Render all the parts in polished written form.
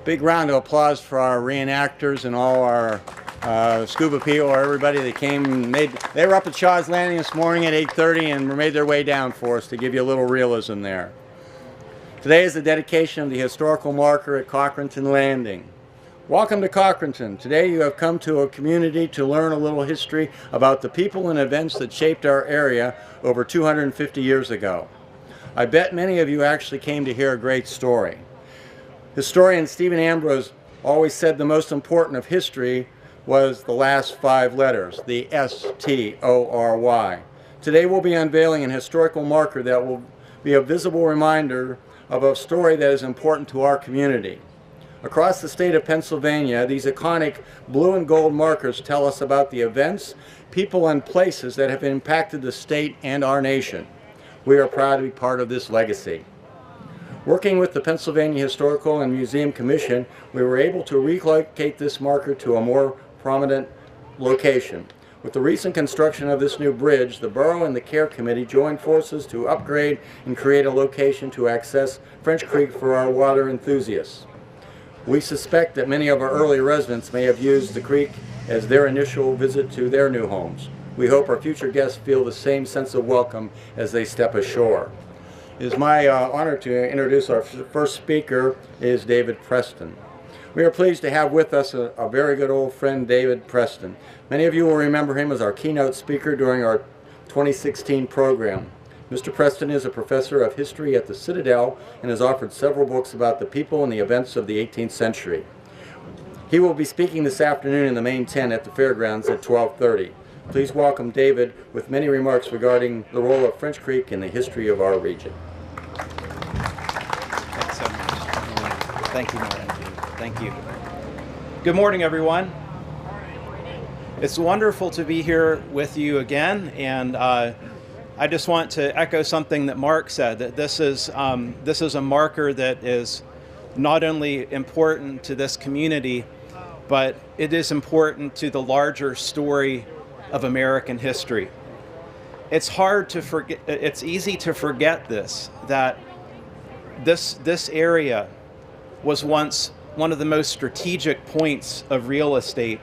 Big round of applause for our reenactors and all our scuba people, or everybody that came. They were up at Shaw's Landing this morning at 8:30 and made their way down for us to give you a little realism there. Today is the dedication of the historical marker at Cochranton Landing. Welcome to Cochranton. Today you have come to a community to learn a little history about the people and events that shaped our area over 250 years ago. I bet many of you actually came to hear a great story. Historian Stephen Ambrose always said the most important of history was the last 5 letters, the S-T-O-R-Y. Today we'll be unveiling an historical marker that will be a visible reminder of a story that is important to our community. Across the state of Pennsylvania, these iconic blue and gold markers tell us about the events, people, and places that have impacted the state and our nation. We are proud to be part of this legacy. Working with the Pennsylvania Historical and Museum Commission, we were able to relocate this marker to a more prominent location. With the recent construction of this new bridge, the Borough and the Care Committee joined forces to upgrade and create a location to access French Creek for our water enthusiasts. We suspect that many of our early residents may have used the creek as their initial visit to their new homes. We hope our future guests feel the same sense of welcome as they step ashore. It is my honor to introduce our first speaker, is David Preston. We are pleased to have with us a very good old friend, David Preston. Many of you will remember him as our keynote speaker during our 2016 program. Mr. Preston is a professor of history at the Citadel and has authored several books about the people and the events of the 18th century. He will be speaking this afternoon in the main tent at the fairgrounds at 12:30. Please welcome David with many remarks regarding the role of French Creek in the history of our region. Thanks so much. Thank you, Martin. Thank you. Good morning, everyone. It's wonderful to be here with you again, and I just want to echo something that Mark said, that this is a marker that is not only important to this community, but it is important to the larger story of American history. It's hard to forget, it's easy to forget this, that this area was once one of the most strategic points of real estate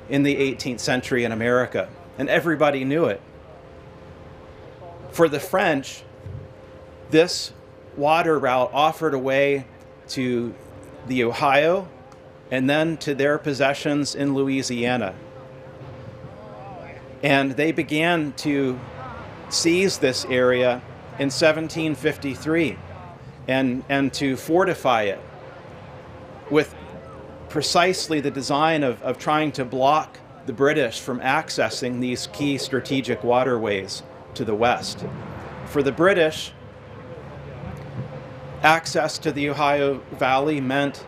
in the 18th century in America, and everybody knew it. For the French, this water route offered a way to the Ohio and then to their possessions in Louisiana. And they began to seize this area in 1753 and to fortify it with precisely the design of trying to block the British from accessing these key strategic waterways to the west. For the British, access to the Ohio Valley meant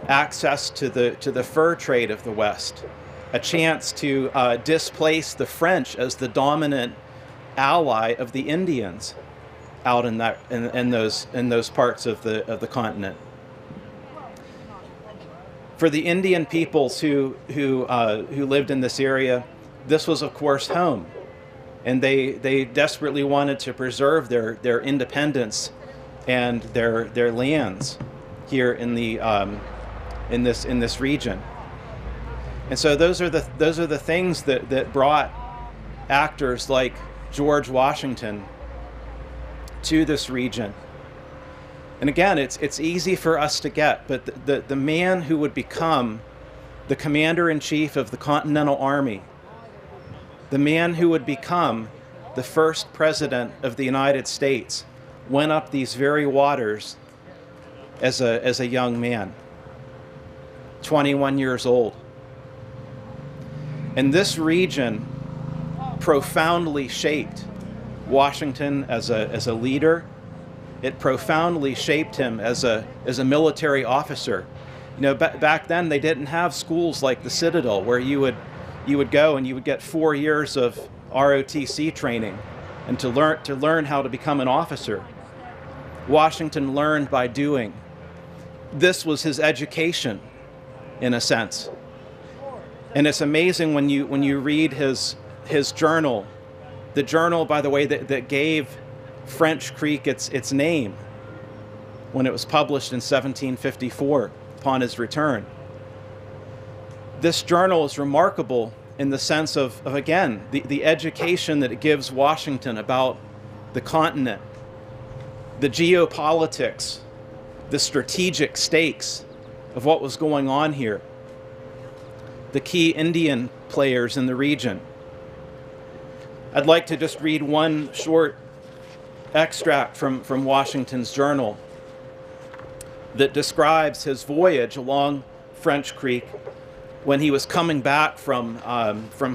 access to the fur trade of the West, a chance to displace the French as the dominant ally of the Indians out in those parts of the continent. For the Indian peoples who lived in this area, this was of course home, and they desperately wanted to preserve their independence and their lands here in this region. And so those are the things that brought actors like George Washington to this region. And again, it's easy for us to get, but the man who would become the commander-in-chief of the Continental Army, the man who would become the first president of the United States, went up these very waters as a young man, 21 years old. And this region profoundly shaped Washington as a leader. It profoundly shaped him as a military officer. You know, back then they didn't have schools like the Citadel where you would go and you would get 4 years of ROTC training and to learn how to become an officer. Washington learned by doing. This was his education, in a sense. And it's amazing when you read his journal, the journal, by the way, that gave French Creek its name when it was published in 1754. upon his return. This journal is remarkable in the sense of again, the education that it gives Washington about the continent, the geopolitics, the strategic stakes of what was going on here, the key Indian players in the region. I'd like to just read one short extract from Washington's journal that describes his voyage along French Creek when he was coming back from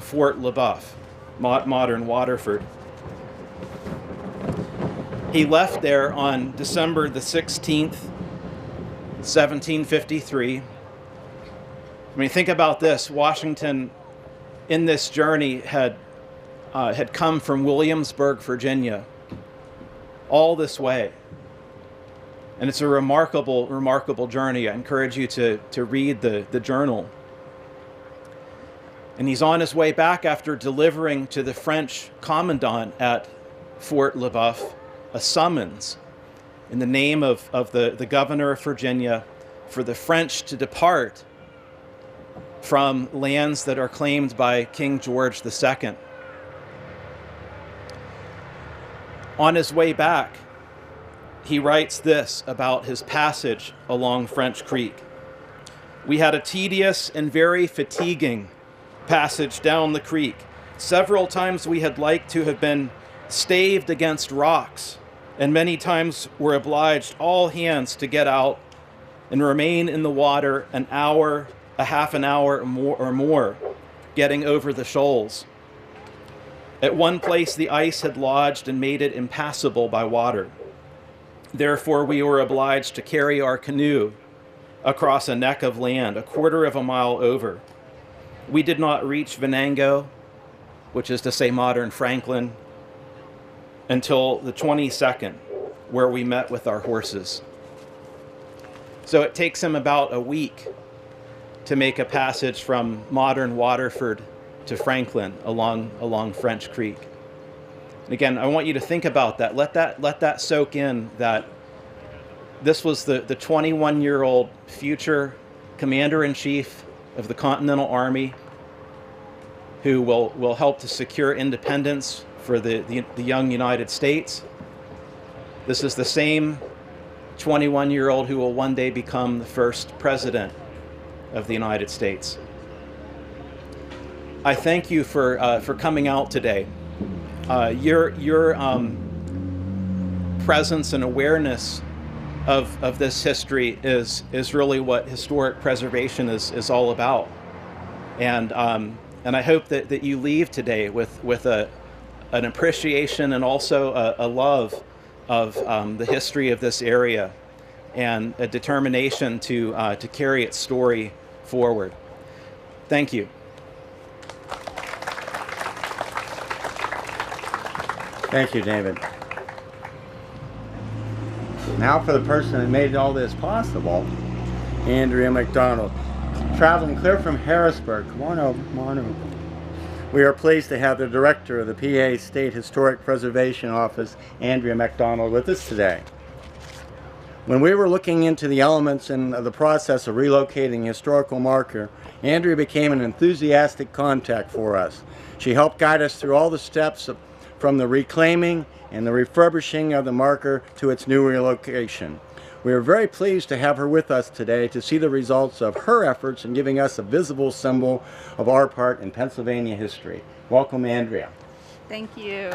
Fort Le Boeuf, modern Waterford. He left there on December the 16th, 1753. I mean, think about this. Washington, in this journey, had come from Williamsburg, Virginia, all this way. And it's a remarkable, remarkable journey. I encourage you to read the journal. And he's on his way back after delivering to the French commandant at Fort Le Boeuf a summons in the name of the governor of Virginia for the French to depart from lands that are claimed by King George II. On his way back, he writes this about his passage along French Creek. "We had a tedious and very fatiguing passage down the creek. Several times we had liked to have been staved against rocks, and many times were obliged all hands to get out and remain in the water an hour, a half an hour or more, getting over the shoals. At one place the ice had lodged and made it impassable by water. Therefore we were obliged to carry our canoe across a neck of land, a quarter of a mile over. We did not reach Venango, which is to say modern Franklin, until the 22nd, where we met with our horses." So it takes him about a week to make a passage from modern Waterford to Franklin along French Creek. And again, I want you to think about that. Let that soak in, that this was the 21-year-old future commander-in-chief of the Continental Army who will help to secure independence for the young United States. This is the same 21-year-old who will one day become the first president of the United States. I thank you for coming out today. Your presence and awareness of this history is really what historic preservation is all about. And I hope that you leave today with an appreciation and also a love of the history of this area and a determination to carry its story forward. Thank you. Thank you, David. Now for the person that made all this possible, Andrea McDonald. Traveling clear from Harrisburg. Come on over, come on over. We are pleased to have the director of the PA State Historic Preservation Office, Andrea McDonald, with us today. When we were looking into the elements in the process of relocating a historical marker, Andrea became an enthusiastic contact for us. She helped guide us through all the steps from the reclaiming and the refurbishing of the marker to its new relocation. We are very pleased to have her with us today to see the results of her efforts in giving us a visible symbol of our part in Pennsylvania history. Welcome, Andrea. Thank you.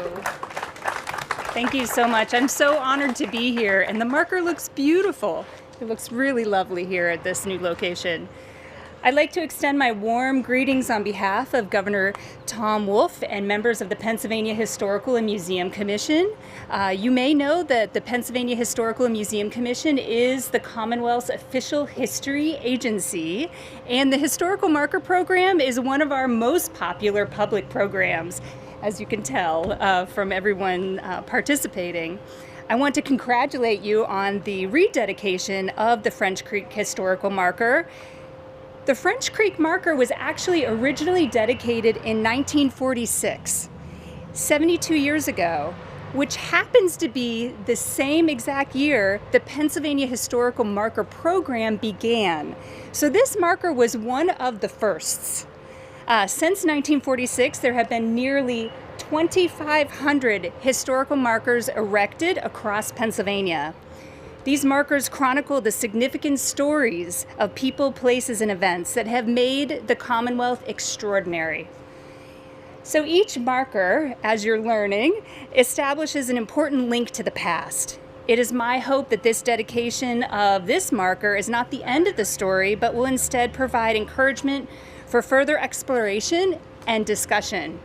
Thank you so much. I'm so honored to be here, and the marker looks beautiful. It looks really lovely here at this new location. I'd like to extend my warm greetings on behalf of Governor Tom Wolf and members of the Pennsylvania Historical and Museum Commission. You may know that the Pennsylvania Historical and Museum Commission is the Commonwealth's official history agency, and the Historical Marker Program is one of our most popular public programs, as you can tell from everyone participating. I want to congratulate you on the rededication of the French Creek Historical Marker. The French Creek marker was actually originally dedicated in 1946. 72 years ago, which happens to be the same exact year the Pennsylvania Historical Marker Program began. So this marker was one of the firsts. Since 1946, there have been nearly 2,500 historical markers erected across Pennsylvania. These markers chronicle the significant stories of people, places, and events that have made the Commonwealth extraordinary. So each marker, as you're learning, establishes an important link to the past. It is my hope that this dedication of this marker is not the end of the story, but will instead provide encouragement for further exploration and discussion.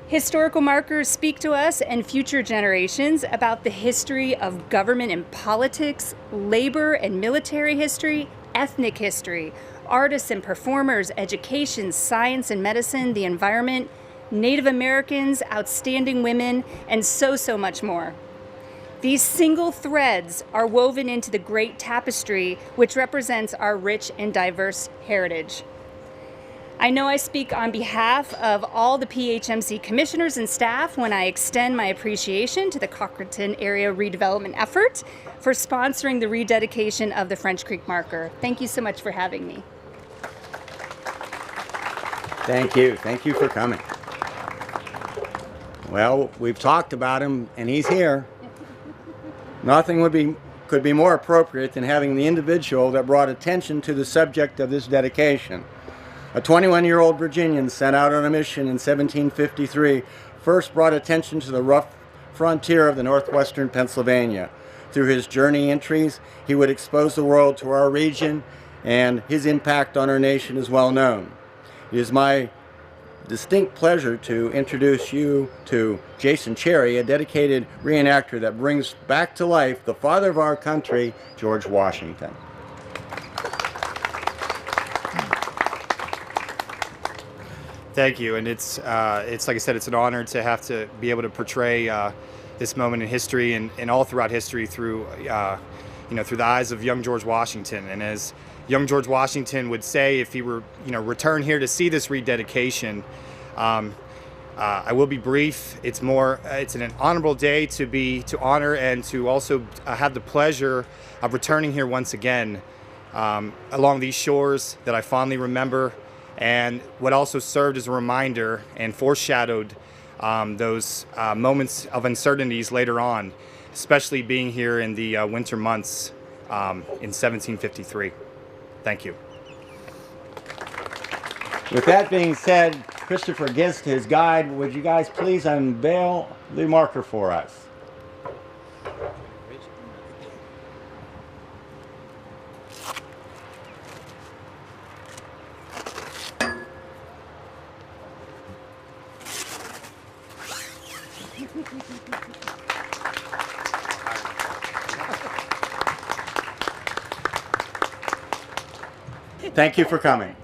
Historical markers speak to us and future generations about the history of government and politics, labor and military history, ethnic history, artists and performers, education, science and medicine, the environment, Native Americans, outstanding women, and so much more. These single threads are woven into the great tapestry which represents our rich and diverse heritage. I know I speak on behalf of all the PHMC commissioners and staff when I extend my appreciation to the Cochranton area redevelopment effort for sponsoring the rededication of the French Creek marker. Thank you so much for having me. Thank you. Thank you for coming. Well, we've talked about him, and he's here. Nothing could be more appropriate than having the individual that brought attention to the subject of this dedication. A 21-year-old Virginian sent out on a mission in 1753 first brought attention to the rough frontier of the northwestern Pennsylvania. Through his journey entries, he would expose the world to our region, and his impact on our nation is well known. It is my distinct pleasure to introduce you to Jason Cherry, a dedicated reenactor that brings back to life the father of our country, George Washington. Thank you, and it's like I said, it's an honor to be able to portray this moment in history and all throughout history through through the eyes of young George Washington. And as young George Washington would say, if he were return here to see this rededication, I will be brief. It's an honorable day to honor and to also have the pleasure of returning here once again along these shores that I fondly remember, and what also served as a reminder and foreshadowed those moments of uncertainties later on, especially being here in the winter months in 1753. Thank you. With that being said, Christopher Gist, his guide, would you guys please unveil the marker for us? Thank you for coming.